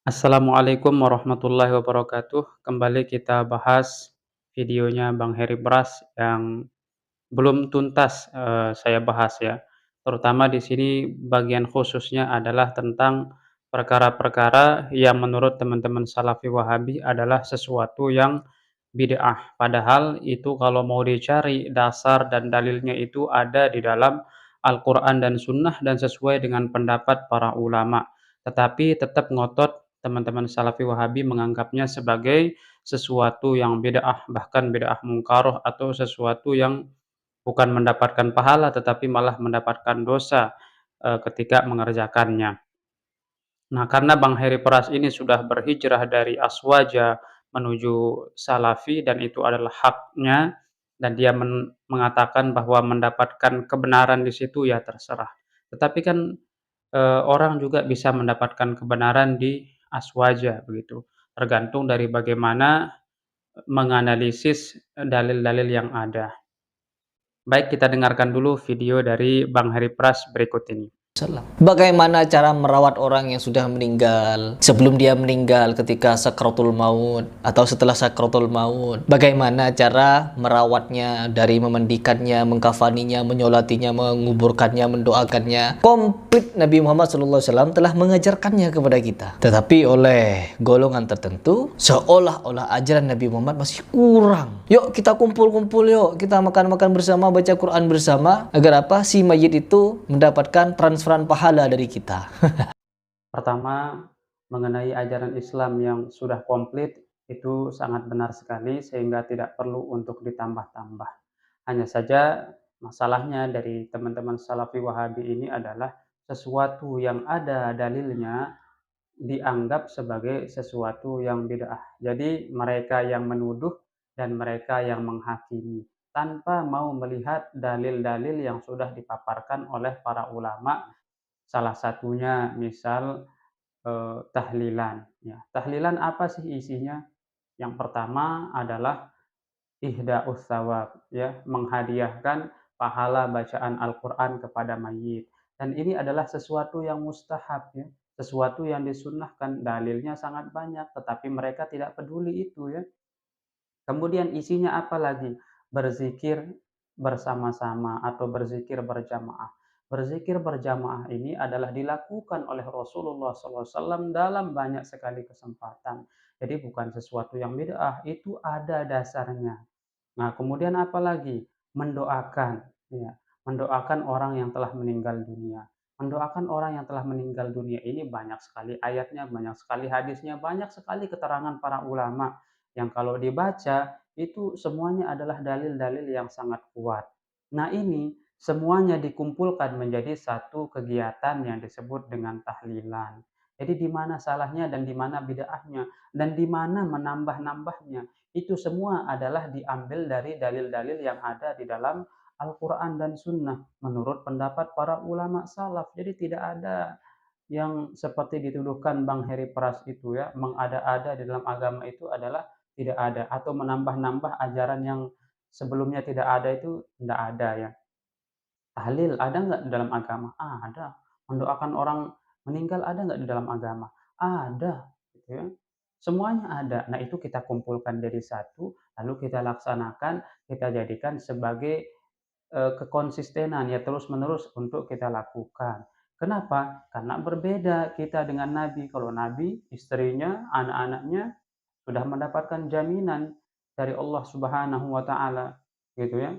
Assalamualaikum warahmatullahi wabarakatuh. Kembali kita bahas videonya Bang Heri Bras yang belum tuntas, saya bahas ya. Terutama di sini bagian khususnya adalah tentang perkara-perkara yang menurut teman-teman Salafi Wahabi adalah sesuatu yang bid'ah. Padahal itu kalau mau dicari dasar dan dalilnya itu ada di dalam Al-Quran dan Sunnah dan sesuai dengan pendapat para ulama. Tetapi tetap ngotot teman-teman Salafi Wahabi menganggapnya sebagai sesuatu yang bid'ah, bahkan bid'ah mungkaroh atau sesuatu yang bukan mendapatkan pahala tetapi malah mendapatkan dosa, ketika mengerjakannya. Nah, karena Bang Heri Peras ini sudah berhijrah dari Aswaja menuju Salafi dan itu adalah haknya dan dia mengatakan bahwa mendapatkan kebenaran di situ ya terserah. Tetapi kan, orang juga bisa mendapatkan kebenaran di Aswaja begitu, tergantung dari bagaimana menganalisis dalil-dalil yang ada. Baik, kita dengarkan dulu video dari Bang Heri Pras berikut ini. Bagaimana cara merawat orang yang sudah meninggal sebelum dia meninggal ketika sakratul maut atau setelah sakratul maut? Bagaimana cara merawatnya dari memandikannya, mengkafaninya, menyolatinya, menguburkannya, mendoakannya? Komplit Nabi Muhammad SAW telah mengajarkannya kepada kita. Tetapi oleh golongan tertentu, seolah-olah ajaran Nabi Muhammad masih kurang. Yuk kita kumpul-kumpul, yuk kita makan-makan bersama, baca Quran bersama, agar apa? Si mayit itu mendapatkan transferan pahala dari kita. Pertama, mengenai ajaran Islam yang sudah komplit, itu sangat benar sekali sehingga tidak perlu untuk ditambah-tambah. Hanya saja masalahnya dari teman-teman Salafi Wahabi ini adalah sesuatu yang ada dalilnya dianggap sebagai sesuatu yang bid'ah. Jadi mereka yang menuduh dan mereka yang menghakimi tanpa mau melihat dalil-dalil yang sudah dipaparkan oleh para ulama. Salah satunya misal tahlilan ya. Tahlilan apa sih isinya? Yang pertama adalah ihda'us tsawab ya, menghadiahkan pahala bacaan Al-Qur'an kepada mayit. Dan ini adalah sesuatu yang mustahab ya, sesuatu yang disunnahkan, dalilnya sangat banyak, tetapi mereka tidak peduli itu ya. Kemudian isinya apa lagi? Berzikir bersama-sama atau berzikir berjamaah. Berzikir berjamaah ini adalah dilakukan oleh Rasulullah SAW dalam banyak sekali kesempatan. Jadi bukan sesuatu yang bid'ah, itu ada dasarnya. Nah, kemudian apa lagi? Mendoakan, ya, mendoakan orang yang telah meninggal dunia. Mendoakan orang yang telah meninggal dunia ini banyak sekali ayatnya, banyak sekali hadisnya, banyak sekali keterangan para ulama yang kalau dibaca itu semuanya adalah dalil-dalil yang sangat kuat. Nah, ini semuanya dikumpulkan menjadi satu kegiatan yang disebut dengan tahlilan. Jadi di mana salahnya dan di mana bid'ahnya dan di mana menambah-nambahnya. Itu semua adalah diambil dari dalil-dalil yang ada di dalam Al-Quran dan Sunnah menurut pendapat para ulama salaf. Jadi tidak ada yang seperti dituduhkan Bang Heri Pras itu ya, mengada-ada di dalam agama itu adalah tidak ada, atau menambah-nambah ajaran yang sebelumnya tidak ada itu tidak ada ya. Tahlil ada nggak di dalam agama? Ada. Mendoakan orang meninggal ada nggak di dalam agama? Ada. Gitu ya. Semuanya ada. Nah, itu kita kumpulkan jadi satu, lalu kita laksanakan, kita jadikan sebagai kekonsistenan ya terus-menerus untuk kita lakukan. Kenapa? Karena berbeda kita dengan Nabi. Kalau Nabi, istrinya, anak-anaknya sudah mendapatkan jaminan dari Allah Subhanahu wa taala, gitu ya.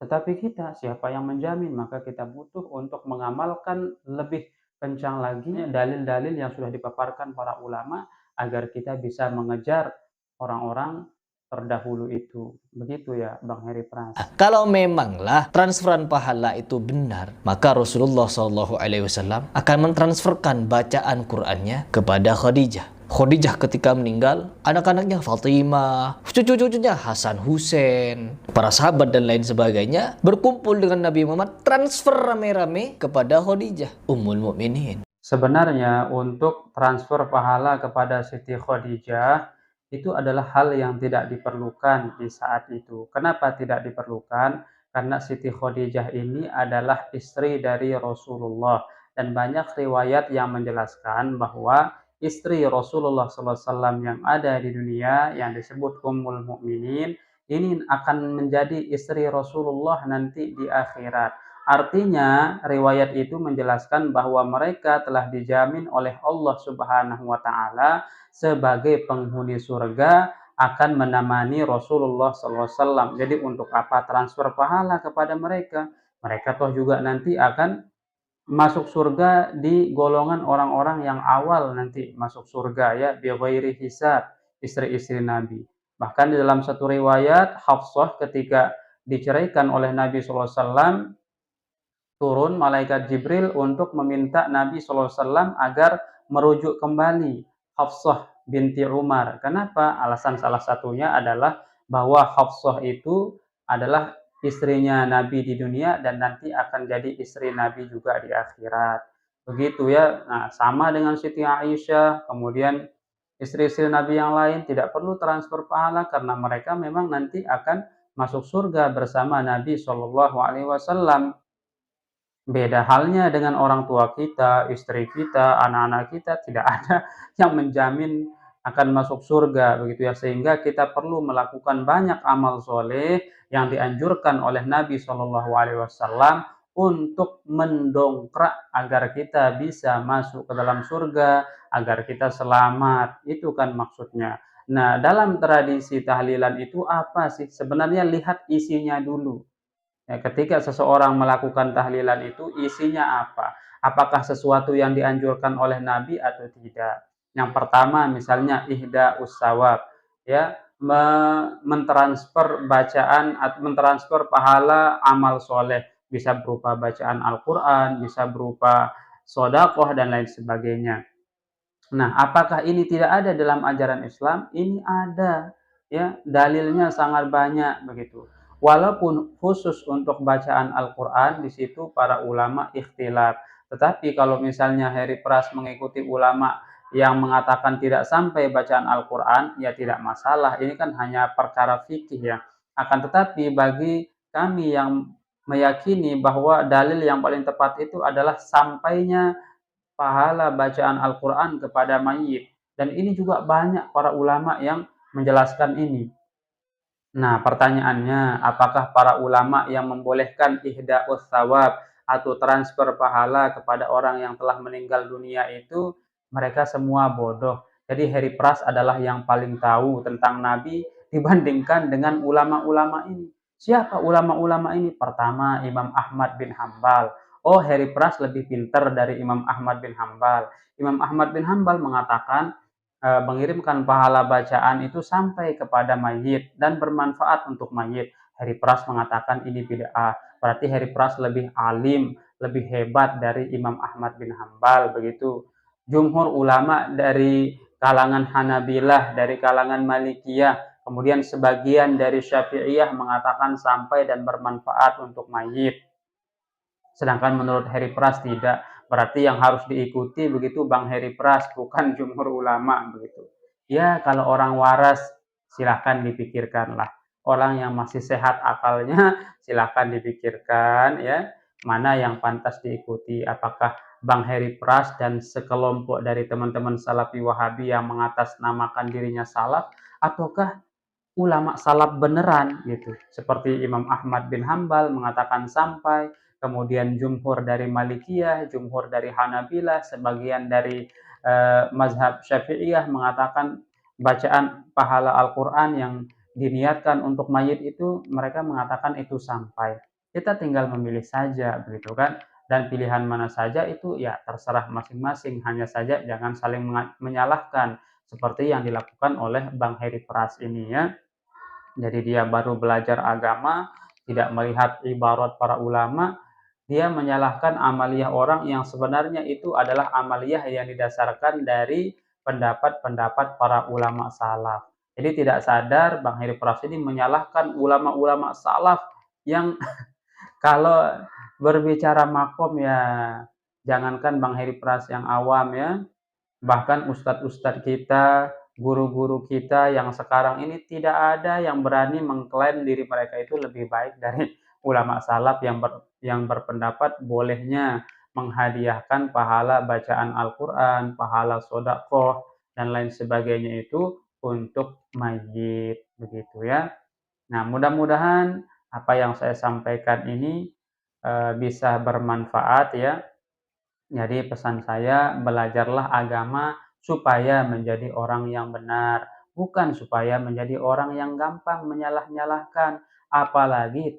Tetapi kita, siapa yang menjamin? Maka kita butuh untuk mengamalkan lebih kencang lagi dalil-dalil yang sudah dipaparkan para ulama agar kita bisa mengejar orang-orang terdahulu itu. Begitu ya, Bang Heri Pras. Kalau memanglah transferan pahala itu benar, maka Rasulullah SAW akan mentransferkan bacaan Qur'annya kepada Khadijah. Khadijah ketika meninggal, anak-anaknya Fatimah, cucu-cucunya Hasan Hussein, para sahabat dan lain sebagainya berkumpul dengan Nabi Muhammad, transfer rame-rame kepada Khadijah, Ummul Mukminin. Sebenarnya untuk transfer pahala kepada Siti Khadijah itu adalah hal yang tidak diperlukan di saat itu. Kenapa tidak diperlukan? Karena Siti Khadijah ini adalah istri dari Rasulullah dan banyak riwayat yang menjelaskan bahwa istri Rasulullah SAW yang ada di dunia yang disebut Ummul Mukminin ini akan menjadi istri Rasulullah nanti di akhirat. Artinya, riwayat itu menjelaskan bahwa mereka telah dijamin oleh Allah Subhanahu wa taala sebagai penghuni surga akan menemani Rasulullah SAW. Jadi untuk apa transfer pahala kepada mereka? Mereka toh juga nanti akan masuk surga di golongan orang-orang yang awal nanti masuk surga ya, bi ghairi hisab, istri-istri Nabi. Bahkan di dalam satu riwayat, Hafsah ketika diceraikan oleh Nabi SAW, turun malaikat Jibril untuk meminta Nabi SAW agar merujuk kembali Hafsah binti Umar. Kenapa? Alasan salah satunya adalah bahwa Hafsah itu adalah istrinya Nabi di dunia dan nanti akan jadi istri Nabi juga di akhirat. Begitu ya. Nah, sama dengan Siti Aisyah, kemudian istri-istri Nabi yang lain tidak perlu transfer pahala karena mereka memang nanti akan masuk surga bersama Nabi Shallallahu Alaihi Wasallam. Beda halnya dengan orang tua kita, istri kita, anak-anak kita, tidak ada yang menjamin akan masuk surga, begitu ya. Sehingga kita perlu melakukan banyak amal soleh yang dianjurkan oleh Nabi Shallallahu Alaihi Wasallam untuk mendongkrak agar kita bisa masuk ke dalam surga, agar kita selamat. Itu kan maksudnya. Nah, dalam tradisi tahlilan itu apa sih? Sebenarnya lihat isinya dulu. Ya, ketika seseorang melakukan tahlilan itu isinya apa? Apakah sesuatu yang dianjurkan oleh Nabi atau tidak? Yang pertama misalnya ihda usawab, ya, mentransfer bacaan atau mentransfer pahala amal soleh, bisa berupa bacaan Al-Quran, bisa berupa sodakoh dan lain sebagainya. Nah, apakah ini tidak ada dalam ajaran Islam? Ini ada, ya, dalilnya sangat banyak begitu. Walaupun khusus untuk bacaan Al-Quran, di situ para ulama ikhtilaf. Tetapi kalau misalnya Heri Pras mengikuti ulama yang mengatakan tidak sampai bacaan Al-Quran, ya tidak masalah. Ini kan hanya perkara fikih ya. Akan tetapi bagi kami yang meyakini bahwa dalil yang paling tepat itu adalah sampainya pahala bacaan Al-Quran kepada mayit. Dan ini juga banyak para ulama yang menjelaskan ini. Nah, pertanyaannya, apakah para ulama yang membolehkan ihda'us thawab atau transfer pahala kepada orang yang telah meninggal dunia itu, mereka semua bodoh. Jadi Heri Pras adalah yang paling tahu tentang Nabi dibandingkan dengan ulama-ulama ini. Siapa ulama-ulama ini? Pertama, Imam Ahmad bin Hambal. Oh, Heri Pras lebih pintar dari Imam Ahmad bin Hambal. Imam Ahmad bin Hambal mengatakan mengirimkan pahala bacaan itu sampai kepada mayit dan bermanfaat untuk mayit. Heri Pras mengatakan ini bid'ah. Berarti Heri Pras lebih alim, lebih hebat dari Imam Ahmad bin Hambal begitu. Jumhur ulama dari kalangan Hanabilah, dari kalangan Malikiyah, kemudian sebagian dari Syafi'iyah mengatakan sampai dan bermanfaat untuk mayit. Sedangkan menurut Heri Pras tidak. Berarti yang harus diikuti begitu Bang Heri Pras, bukan jumhur ulama begitu. Ya, kalau orang waras silahkan dipikirkanlah. Orang yang masih sehat akalnya silahkan dipikirkan ya, mana yang pantas diikuti. Apakah Bang Heri Pras dan sekelompok dari teman-teman Salafi Wahabi yang mengatasnamakan dirinya salaf, ataukah ulama salaf beneran gitu. Seperti Imam Ahmad bin Hambal mengatakan sampai, kemudian jumhur dari Malikiyah, jumhur dari Hanabilah, sebagian dari mazhab Syafi'iyah mengatakan bacaan pahala Al-Quran yang diniatkan untuk mayit itu mereka mengatakan itu sampai. Kita tinggal memilih saja begitu kan. Dan pilihan mana saja itu ya terserah masing-masing. Hanya saja jangan saling menyalahkan seperti yang dilakukan oleh Bang Heri Pras ini ya. Jadi dia baru belajar agama, tidak melihat ibarat para ulama, dia menyalahkan amaliyah orang yang sebenarnya itu adalah amaliyah yang didasarkan dari pendapat-pendapat para ulama salaf. Jadi tidak sadar Bang Heri Pras ini menyalahkan ulama-ulama salaf yang kalau berbicara makom ya jangankan Bang Heri Pras yang awam ya, bahkan ustadz-ustadz kita, guru-guru kita yang sekarang ini tidak ada yang berani mengklaim diri mereka itu lebih baik dari ulama salaf yang berpendapat bolehnya menghadiahkan pahala bacaan Al-Quran, pahala sedekah, dan lain sebagainya itu untuk mayit, begitu ya. Nah, mudah-mudahan apa yang saya sampaikan ini bisa bermanfaat ya. Jadi pesan saya, belajarlah agama supaya menjadi orang yang benar, bukan supaya menjadi orang yang gampang menyalah-nyalahkan, apalagi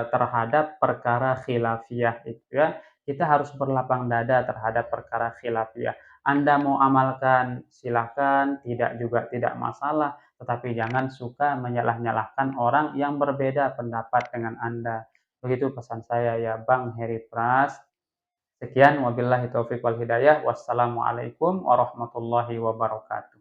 terhadap perkara khilafiyah itu ya. Kita harus berlapang dada terhadap perkara khilafiyah. Anda mau amalkan silakan, tidak juga tidak masalah, tetapi jangan suka menyalah-nyalahkan orang yang berbeda pendapat dengan Anda. Begitu pesan saya ya Bang Heri Pras. Sekian, wabillahi taufiq wal hidayah. Wassalamualaikum warahmatullahi wabarakatuh.